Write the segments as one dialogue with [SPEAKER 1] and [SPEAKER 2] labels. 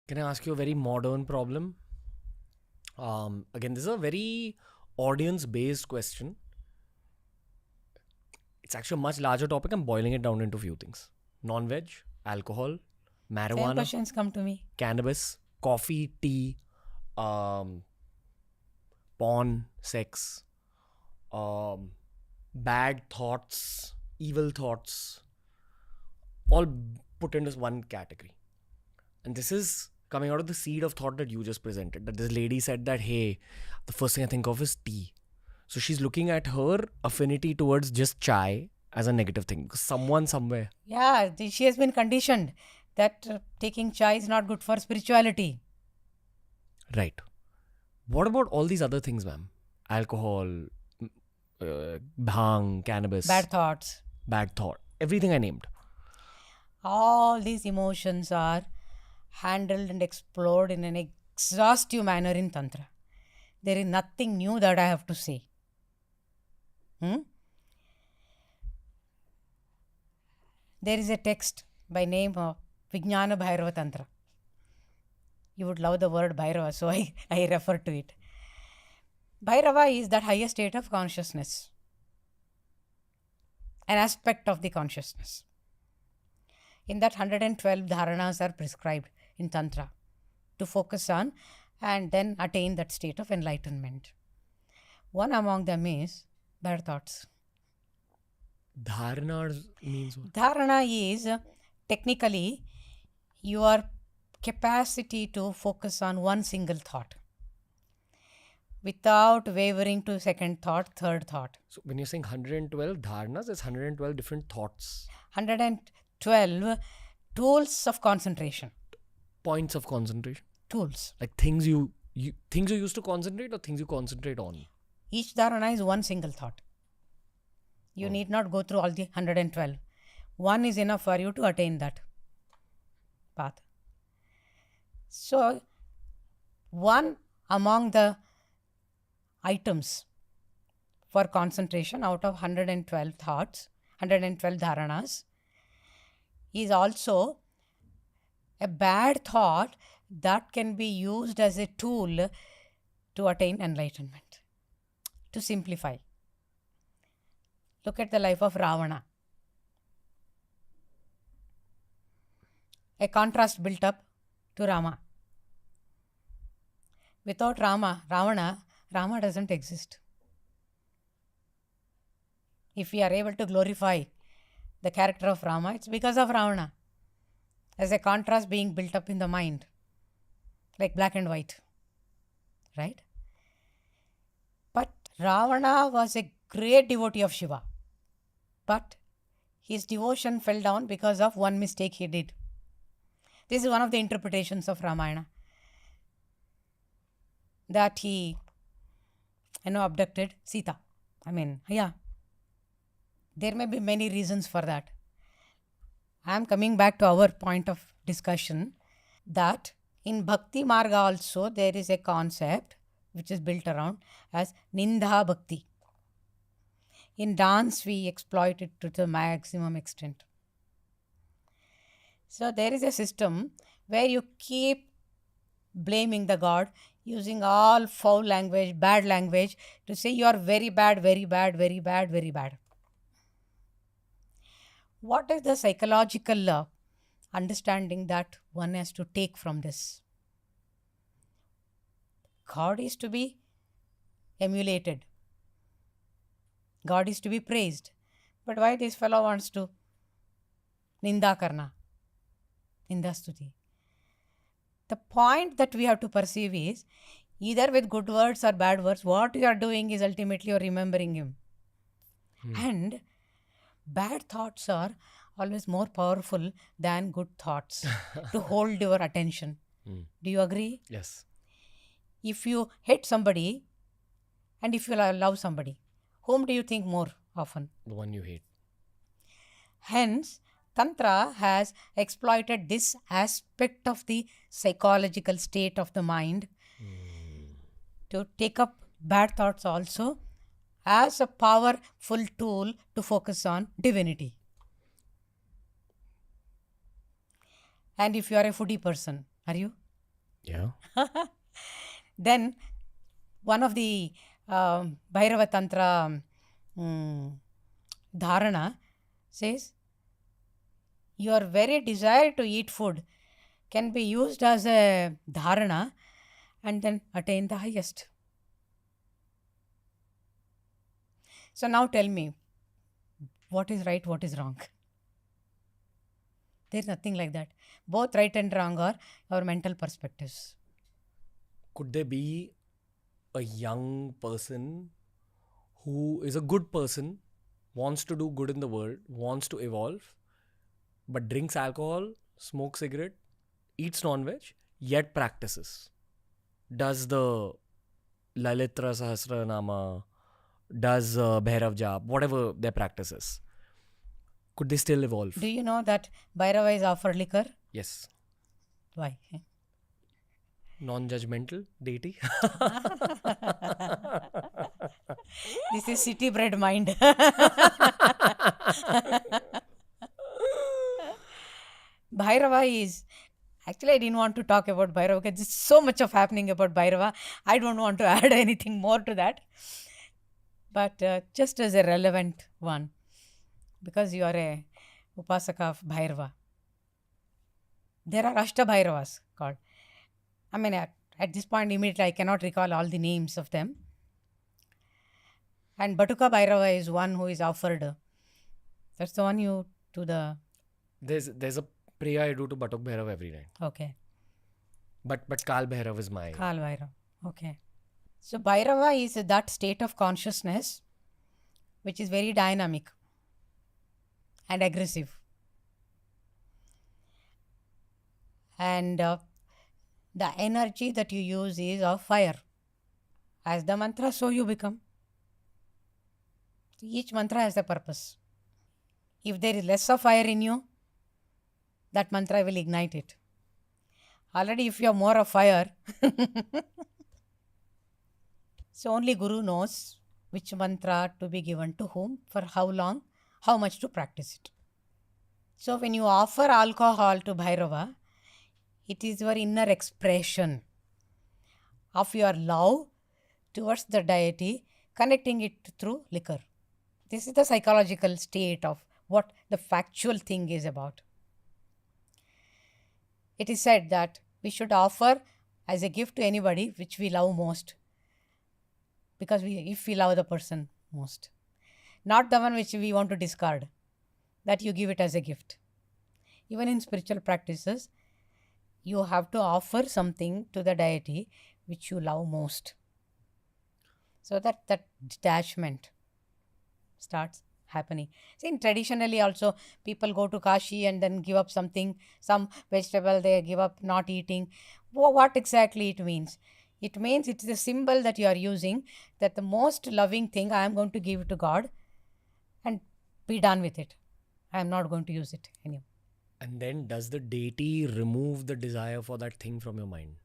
[SPEAKER 1] Can I ask you a very modern problem? Again, this is a very audience-based question. It's actually a much larger topic. I'm boiling it down into a few things: non-veg, alcohol,
[SPEAKER 2] Same
[SPEAKER 1] marijuana,
[SPEAKER 2] questions come to me.
[SPEAKER 1] cannabis, coffee, tea, um, porn, sex, um, bad thoughts, evil thoughts, all put into one category. And this is coming out of the seed of thought that you just presented. That this lady said that, hey, the first thing I think of is tea. So she's looking at her affinity towards just chai as a negative thing. Because someone somewhere.
[SPEAKER 2] Yeah, she has been conditioned that taking chai is not good for spirituality.
[SPEAKER 1] Right. What about all these other things, ma'am? Alcohol, bhang, cannabis,
[SPEAKER 2] Bad thoughts.
[SPEAKER 1] bad thought, everything I named.
[SPEAKER 2] All these emotions are handled and explored in an exhaustive manner in Tantra. There is nothing new that I have to say. There is a text by name of Vijnana Bhairava Tantra. You would love the word Bhairava, so I refer to it. Bhairava is that higher state of consciousness, an aspect of the consciousness. In that 112 dharanas are prescribed in Tantra to focus on and then attain that state of enlightenment. One among them is bad thoughts.
[SPEAKER 1] Dharana means what?
[SPEAKER 2] Dharana is technically your capacity to focus on one single thought without wavering to second thought, third thought.
[SPEAKER 1] So when you're saying 112 dharanas, it's 112 different thoughts.
[SPEAKER 2] 112 tools of concentration.
[SPEAKER 1] Points of concentration.
[SPEAKER 2] Tools.
[SPEAKER 1] Like things you things you use to concentrate or things you concentrate on.
[SPEAKER 2] Each dharana is one single thought. You need not go through all the 112. One is enough for you to attain that path. So, one among the items for concentration out of 112 thoughts, 112 dharanas, is also a bad thought that can be used as a tool to attain enlightenment. To simplify, look at the life of Ravana. A contrast built up to Rama. Without Ravana doesn't exist. If we are able to glorify the character of Rama, it's because of Ravana. As a contrast being built up in the mind, like black and white. Right? But Ravana was a great devotee of Shiva. But his devotion fell down because of one mistake he did. This is one of the interpretations of Ramayana. That he, abducted Sita. There may be many reasons for that. I am coming back to our point of discussion that in Bhakti Marga also there is a concept which is built around as Nindha Bhakti. In dance, we exploit it to the maximum extent. So there is a system where you keep blaming the God using all foul language, bad language to say you are very bad, very bad, very bad, very bad. What is the psychological understanding that one has to take from this? God is to be emulated. God is to be praised. But why this fellow wants to ninda karna? Ninda stuti. The point that we have to perceive is either with good words or bad words, what you are doing is ultimately you're remembering him. And bad thoughts are always more powerful than good thoughts to hold your attention. Do you agree?
[SPEAKER 1] Yes.
[SPEAKER 2] If you hate somebody and if you love somebody, whom do you think more often?
[SPEAKER 1] The one you hate.
[SPEAKER 2] Hence, Tantra has exploited this aspect of the psychological state of the mind to take up bad thoughts also as a powerful tool to focus on divinity. And if you are a foodie person, are you?
[SPEAKER 1] Yeah.
[SPEAKER 2] Then one of the Bhairava Tantra dharana says, your very desire to eat food can be used as a dharana and then attain the highest. So now tell me, what is right, what is wrong? There's nothing like that. Both right and wrong are our mental perspectives.
[SPEAKER 1] Could there be a young person who is a good person, wants to do good in the world, wants to evolve, but drinks alcohol, smokes cigarette, eats non-veg, yet practices? Does the Lalitra Sahasranama, does Bhairav Jap, whatever their practice is. Could they still evolve?
[SPEAKER 2] Do you know that Bhairava is offered liquor?
[SPEAKER 1] Yes.
[SPEAKER 2] Why?
[SPEAKER 1] Non-judgmental deity.
[SPEAKER 2] This is city bred mind. Bhairava is... Actually, I didn't want to talk about Bhairava because there's so much of happening about Bhairava. I don't want to add anything more to that. But just as a relevant one, because you are a Upasaka of Bhairava. There are Ashta Bhairavas called. I mean, at this point, immediately, I cannot recall all the names of them. And Batuka Bhairava is one who is offered. That's the one you to the...
[SPEAKER 1] There's a prayer I do to Batuk Bhairav every night.
[SPEAKER 2] Okay.
[SPEAKER 1] But Kal Bhairav is my...
[SPEAKER 2] Kal Bhairava. Okay. So Bhairava is that state of consciousness which is very dynamic and aggressive. And the energy that you use is of fire. As the mantra, so you become. Each mantra has a purpose. If there is less of fire in you, that mantra will ignite it. Already if you have more of fire, so only Guru knows which mantra to be given to whom, for how long, how much to practice it. So when you offer alcohol to Bhairava, it is your inner expression of your love towards the deity, connecting it through liquor. This is the psychological state of what the factual thing is about. It is said that we should offer as a gift to anybody which we love most, because if we love the person most, not the one which we want to discard, that you give it as a gift. Even in spiritual practices, you have to offer something to the deity which you love most, so that detachment starts happening. See, traditionally also people go to Kashi and then give up something, some vegetable they give up not eating. What exactly it means? It means it's the symbol that you are using, that the most loving thing I am going to give to God and be done with it. I am not going to use it anymore.
[SPEAKER 1] And then does the deity remove the desire for that thing from your mind?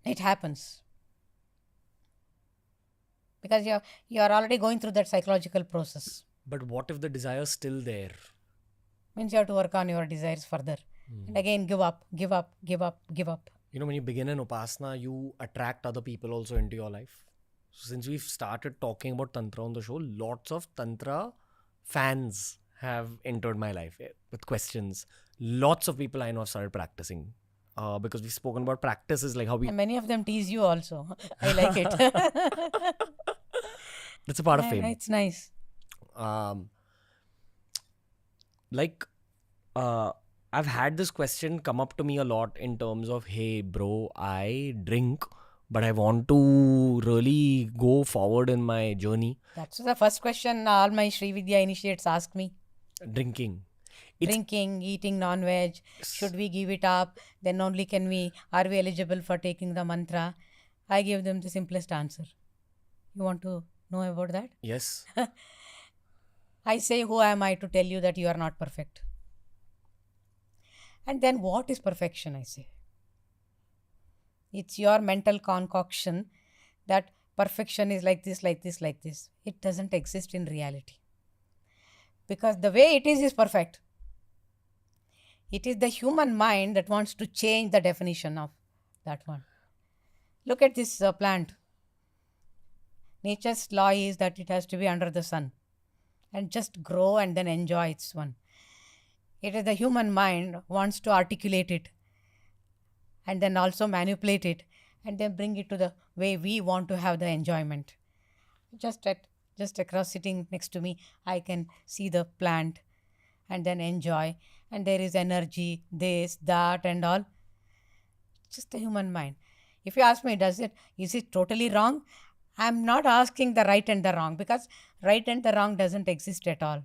[SPEAKER 2] It happens. Because you are already going through that psychological process.
[SPEAKER 1] But what if the desire is still there?
[SPEAKER 2] Means you have to work on your desires further. And again, give up.
[SPEAKER 1] You know, when you begin an upasana, you attract other people also into your life. So since we've started talking about Tantra on the show, lots of Tantra fans have entered my life with questions. Lots of people I know have started practicing. Because we've spoken about practices like how we...
[SPEAKER 2] And many of them tease you also. I like it.
[SPEAKER 1] That's a part of fame.
[SPEAKER 2] It's nice.
[SPEAKER 1] I've had this question come up to me a lot in terms of, hey bro, I drink, but I want to really go forward in my journey.
[SPEAKER 2] That's the first question all my Sri Vidya initiates ask me.
[SPEAKER 1] Drinking.
[SPEAKER 2] Drinking, eating non-veg, should we give it up? Then only are we eligible for taking the mantra? I give them the simplest answer. You want to know about that?
[SPEAKER 1] Yes.
[SPEAKER 2] I say, who am I to tell you that you are not perfect? And then what is perfection, I say? It's your mental concoction that perfection is like this, like this, like this. It doesn't exist in reality. Because the way it is perfect. It is the human mind that wants to change the definition of that one. Look at this plant. Nature's law is that it has to be under the sun and just grow and then enjoy its one. It is the human mind wants to articulate it and then also manipulate it and then bring it to the way we want to have the enjoyment. Just across sitting next to me, I can see the plant and then enjoy. And there is energy, this, that, and all. Just the human mind. If you ask me, is it totally wrong? I'm not asking the right and the wrong, because right and the wrong doesn't exist at all.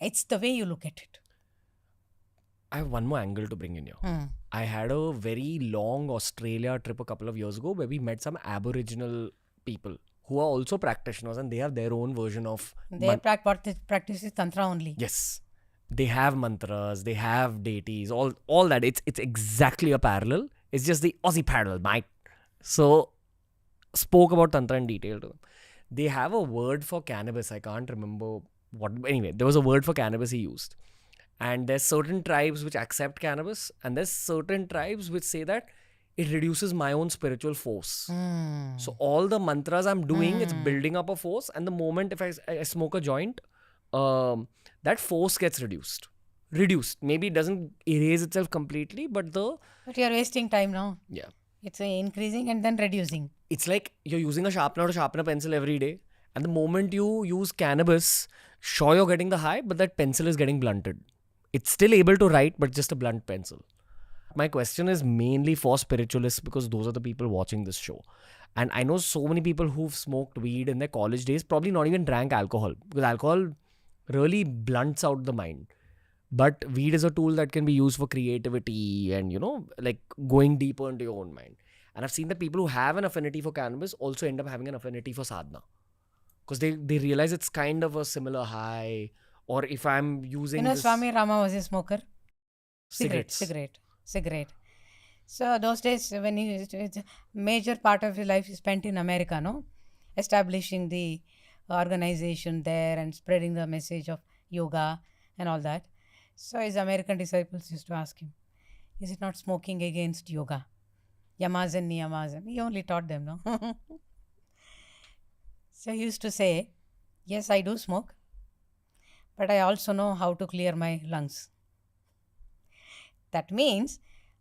[SPEAKER 2] It's the way you look at it.
[SPEAKER 1] I have one more angle to bring in here. I had a very long Australia trip a couple of years ago where we met some Aboriginal people who are also practitioners, and they have their own version of...
[SPEAKER 2] They practice is Tantra only.
[SPEAKER 1] Yes. They have mantras, they have deities, all that. It's exactly a parallel. It's just the Aussie parallel, mate. So, spoke about Tantra in detail to them. They have a word for cannabis. I can't remember what. Anyway, there was a word for cannabis he used. And there's certain tribes which accept cannabis, and there's certain tribes which say that it reduces my own spiritual force. So all the mantras I'm doing, it's building up a force, and the moment if I smoke a joint, that force gets reduced. Maybe it doesn't erase itself completely, but
[SPEAKER 2] you're wasting time now.
[SPEAKER 1] Yeah.
[SPEAKER 2] It's increasing and then reducing.
[SPEAKER 1] It's like you're using a sharpener to sharpen a pencil every day, and the moment you use cannabis, sure you're getting the high, but that pencil is getting blunted. It's still able to write, but just a blunt pencil. My question is mainly for spiritualists, because those are the people watching this show. And I know so many people who've smoked weed in their college days, probably not even drank alcohol, because alcohol really blunts out the mind. But weed is a tool that can be used for creativity and, like going deeper into your own mind. And I've seen that people who have an affinity for cannabis also end up having an affinity for sadhana. Because they realize it's kind of a similar high. Or if I'm using
[SPEAKER 2] Swami Rama was a smoker.
[SPEAKER 1] Cigarettes.
[SPEAKER 2] Cigarette. So those days, when major part of his life is spent in America, no? Establishing the organization there and spreading the message of yoga and all that. So his American disciples used to ask him, is it not smoking against yoga? Yamas and niyamas. He only taught them, no? So he used to say, yes, I do smoke, but I also know how to clear my lungs. That means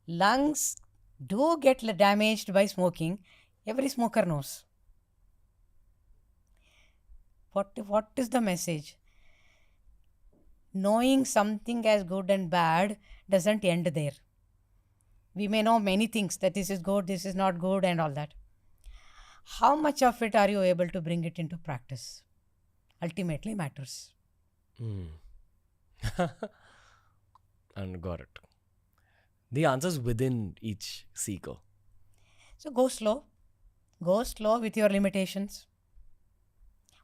[SPEAKER 2] lungs do get damaged by smoking. Every smoker knows. What is the message? Knowing something as good and bad doesn't end there. We may know many things, that this is good, this is not good, and all that. How much of it are you able to bring it into practice? Ultimately matters.
[SPEAKER 1] And got it. The answer's within each seeker.
[SPEAKER 2] So go slow. Go slow with your limitations.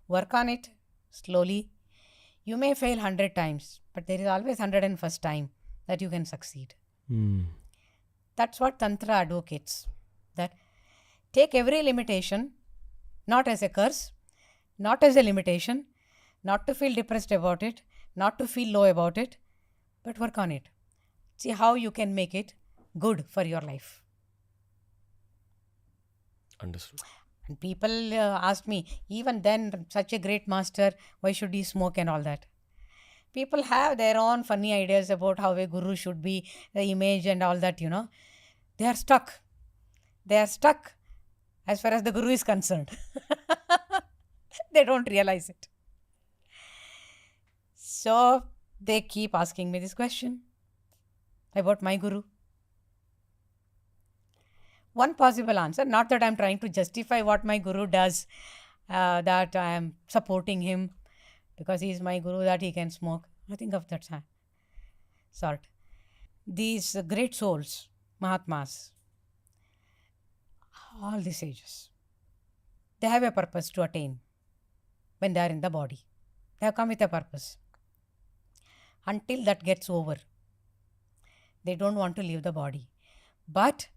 [SPEAKER 2] Work on it slowly. You may fail 100 times, but there is always 101st time that you can succeed. That's what Tantra advocates. That take every limitation, not as a curse, not as a limitation, not to feel depressed about it, not to feel low about it, but work on it. See how you can make it good for your life.
[SPEAKER 1] Understood.
[SPEAKER 2] And people ask me, even then, such a great master, why should he smoke and all that? People have their own funny ideas about how a guru should be, the image and all that, They are stuck. They are stuck as far as the guru is concerned. They don't realize it. So they keep asking me this question about my guru. One possible answer, not that I'm trying to justify what my guru does, that I am supporting him because he is my guru, that he can smoke. Nothing of that sort. These great souls, Mahatmas, all the sages, they have a purpose to attain when they are in the body. They have come with a purpose. Until that gets over, they don't want to leave the body. But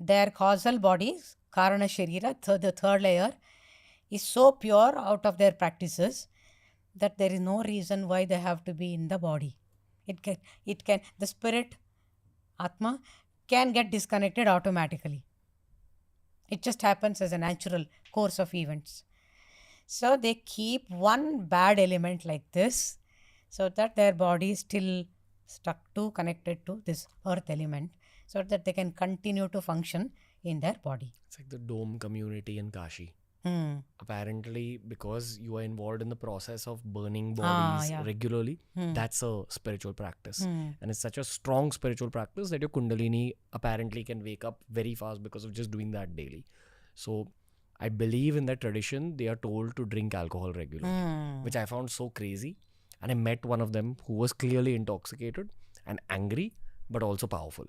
[SPEAKER 2] their causal bodies, Karana Sharira, the third layer, is so pure out of their practices that there is no reason why they have to be in the body. The spirit, Atma, can get disconnected automatically. It just happens as a natural course of events. So they keep one bad element like this so that their body is still connected to this earth element, so that they can continue to function in their body.
[SPEAKER 1] It's like the dome community in Kashi.
[SPEAKER 2] Hmm.
[SPEAKER 1] Apparently, because you are involved in the process of burning bodies
[SPEAKER 2] yeah.
[SPEAKER 1] regularly, that's a spiritual practice. And it's such a strong spiritual practice that your Kundalini apparently can wake up very fast because of just doing that daily. So I believe in that tradition, they are told to drink alcohol regularly, which I found so crazy. And I met one of them who was clearly intoxicated and angry, but also powerful.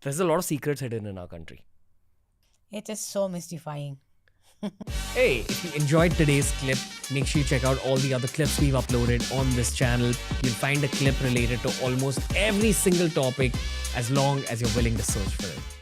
[SPEAKER 1] There's a lot of secrets hidden in our country.
[SPEAKER 2] It is so mystifying.
[SPEAKER 1] Hey, if you enjoyed today's clip, make sure you check out all the other clips we've uploaded on this channel. You'll find a clip related to almost every single topic as long as you're willing to search for it.